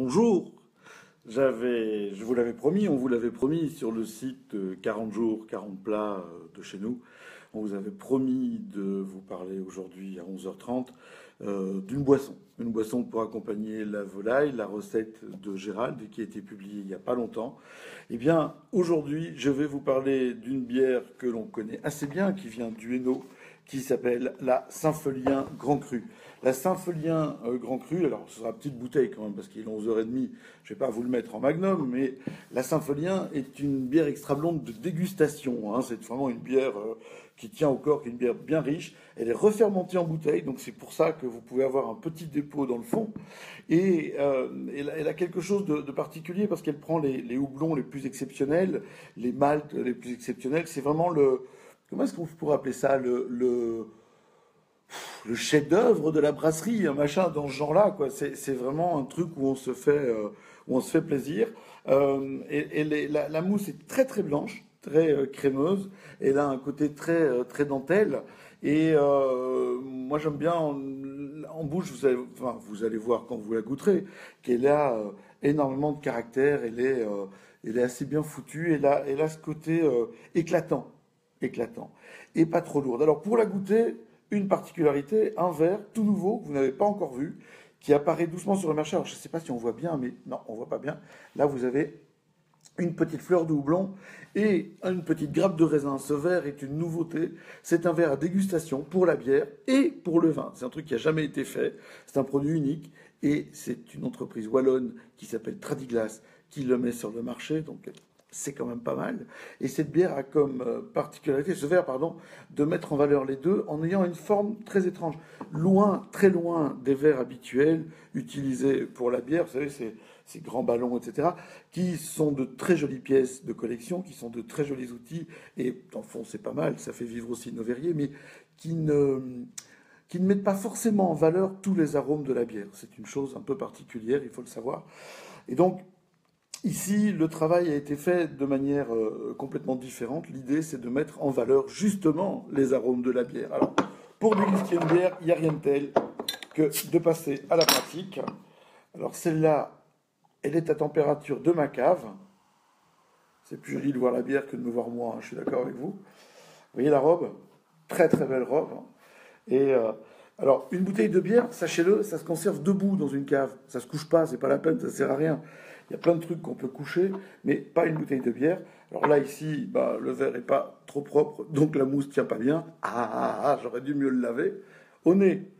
Bonjour, je vous l'avais promis, on vous l'avait promis sur le site 40 jours, 40 plats de chez nous. On vous avait promis de vous parler aujourd'hui à 11h30 d'une boisson. Une boisson pour accompagner la volaille, la recette de Gérald qui a été publiée il n'y a pas longtemps. Eh bien, aujourd'hui, je vais vous parler d'une bière que l'on connaît assez bien, qui vient du Hainaut, qui s'appelle la Saint-Felien Grand Cru. La Saint-Felien Grand Cru, alors ce sera une petite bouteille quand même, parce qu'il est 11h30, je ne vais pas vous le mettre en magnum, mais la Saint-Felien est une bière extra blonde de dégustation. Hein. C'est vraiment une bière qui tient au corps, qui est une bière bien riche. Elle est refermentée en bouteille, donc c'est pour ça que vous pouvez avoir un petit dépôt dans le fond. Et elle a quelque chose de particulier, parce qu'elle prend les houblons les plus exceptionnels, les maltes les plus exceptionnels. C'est vraiment le... Comment est-ce qu'on pourrait appeler ça le chef-d'œuvre de la brasserie, un machin dans ce genre-là, quoi. C'est vraiment un truc où on se fait plaisir. La mousse est très très blanche, très crémeuse. Elle a un côté très très dentelle. Et moi j'aime bien en bouche. Vous allez voir quand vous la goûterez qu'elle a énormément de caractère. Elle est assez bien foutue. Elle a ce côté éclatant et pas trop lourde. Alors pour la goûter, une particularité, un verre tout nouveau que vous n'avez pas encore vu, qui apparaît doucement sur le marché. Alors je ne sais pas si on voit bien, mais non, on voit pas bien. Là vous avez une petite fleur de houblon et une petite grappe de raisin. Ce verre est une nouveauté. C'est un verre à dégustation pour la bière et pour le vin. C'est un truc qui n'a jamais été fait. C'est un produit unique et c'est une entreprise wallonne qui s'appelle Tradiglas qui le met sur le marché. Donc c'est quand même pas mal. Et cette bière a comme particularité, ce verre, pardon, de mettre en valeur les deux en ayant une forme très étrange. Loin, très loin des verres habituels utilisés pour la bière, vous savez, ces grands ballons, etc., qui sont de très jolies pièces de collection, qui sont de très jolis outils, et dans le fond, c'est pas mal, ça fait vivre aussi nos verriers, mais qui ne mettent pas forcément en valeur tous les arômes de la bière. C'est une chose un peu particulière, il faut le savoir. Et donc, ici, le travail a été fait de manière complètement différente. L'idée, c'est de mettre en valeur justement les arômes de la bière. Alors, pour déguster une bière, il n'y a rien de tel que de passer à la pratique. Alors, celle-là, elle est à température de ma cave. C'est plus joli de voir la bière que de me voir moi, hein, je suis d'accord avec vous. Vous voyez la robe? Très très belle robe. Et alors, une bouteille de bière, sachez-le, ça se conserve debout dans une cave. Ça se couche pas, c'est pas la peine, ça sert à rien. Il y a plein de trucs qu'on peut coucher, mais pas une bouteille de bière. Alors là, ici, le verre est pas trop propre, donc la mousse tient pas bien. J'aurais dû mieux le laver. Au nez,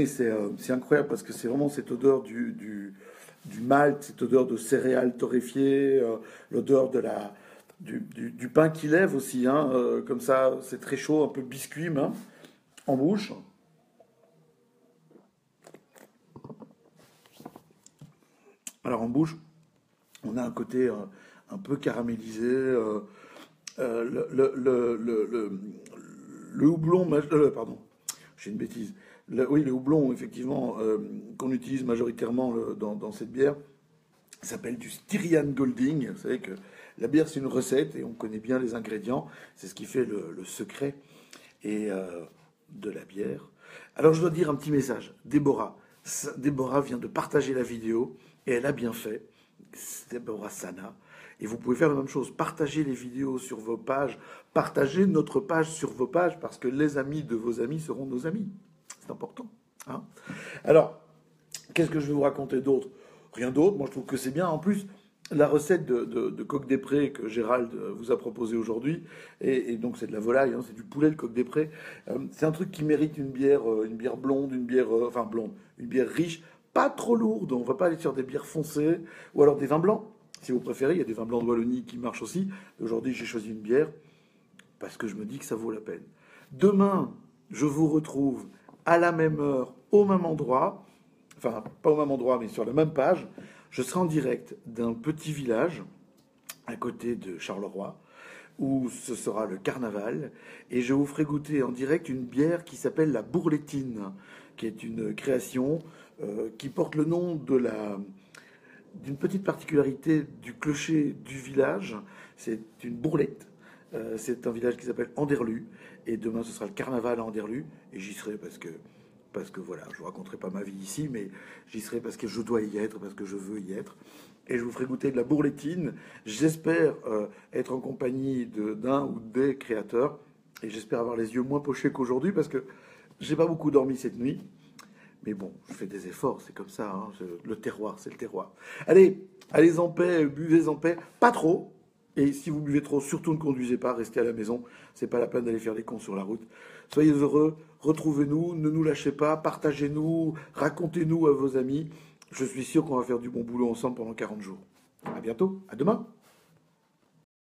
c'est incroyable parce que c'est vraiment cette odeur du malt, cette odeur de céréales torréfiées, l'odeur du pain qui lève aussi, hein, comme ça, c'est très chaud, un peu biscuit, hein, en bouche. Alors en bouche, on a un côté un peu caramélisé. Le houblon, pardon, j'ai une bêtise. Oui, le houblon, effectivement, qu'on utilise majoritairement dans cette bière, s'appelle du Styrian Golding. Vous savez que la bière, c'est une recette et on connaît bien les ingrédients. C'est ce qui fait le secret de la bière. Alors, je dois dire un petit message. Déborah vient de partager la vidéo et elle a bien fait. Déborah Sana. Et vous pouvez faire la même chose. Partagez les vidéos sur vos pages. Partagez notre page sur vos pages parce que les amis de vos amis seront nos amis. C'est important. Hein. Alors, qu'est-ce que je vais vous raconter d'autre? Rien d'autre. Moi, je trouve que c'est bien. En plus, la recette de coq des prés que Gérald vous a proposé aujourd'hui, et donc c'est de la volaille, hein, c'est du poulet, le coq des prés. C'est un truc qui mérite une bière blonde, blonde, une bière riche, pas trop lourde. On ne va pas aller sur des bières foncées, ou alors des vins blancs, si vous préférez. Il y a des vins blancs de Wallonie qui marchent aussi. Aujourd'hui, j'ai choisi une bière parce que je me dis que ça vaut la peine. Demain, je vous retrouve à la même heure, au même endroit, enfin pas au même endroit, mais sur la même page. Je serai en direct d'un petit village à côté de Charleroi, où ce sera le carnaval, et je vous ferai goûter en direct une bière qui s'appelle la Bourlétine, qui est une création qui porte le nom d'une petite particularité du clocher du village. C'est une bourlette. C'est un village qui s'appelle Anderlu, et demain ce sera le carnaval à Anderlu, et j'y serai parce que parce que voilà, je ne vous raconterai pas ma vie ici, mais j'y serai parce que je dois y être, parce que je veux y être. Et je vous ferai goûter de la bourlétine. J'espère être en compagnie d'un ou des créateurs. Et j'espère avoir les yeux moins pochés qu'aujourd'hui, parce que j'ai pas beaucoup dormi cette nuit. Mais bon, je fais des efforts, c'est comme ça. Hein, le terroir, c'est le terroir. Allez, allez en paix, buvez en paix. Pas trop. Et si vous buvez trop, surtout ne conduisez pas, restez à la maison. C'est pas la peine d'aller faire des cons sur la route. Soyez heureux, retrouvez-nous, ne nous lâchez pas, partagez-nous, racontez-nous à vos amis. Je suis sûr qu'on va faire du bon boulot ensemble pendant 40 jours. À bientôt, à demain.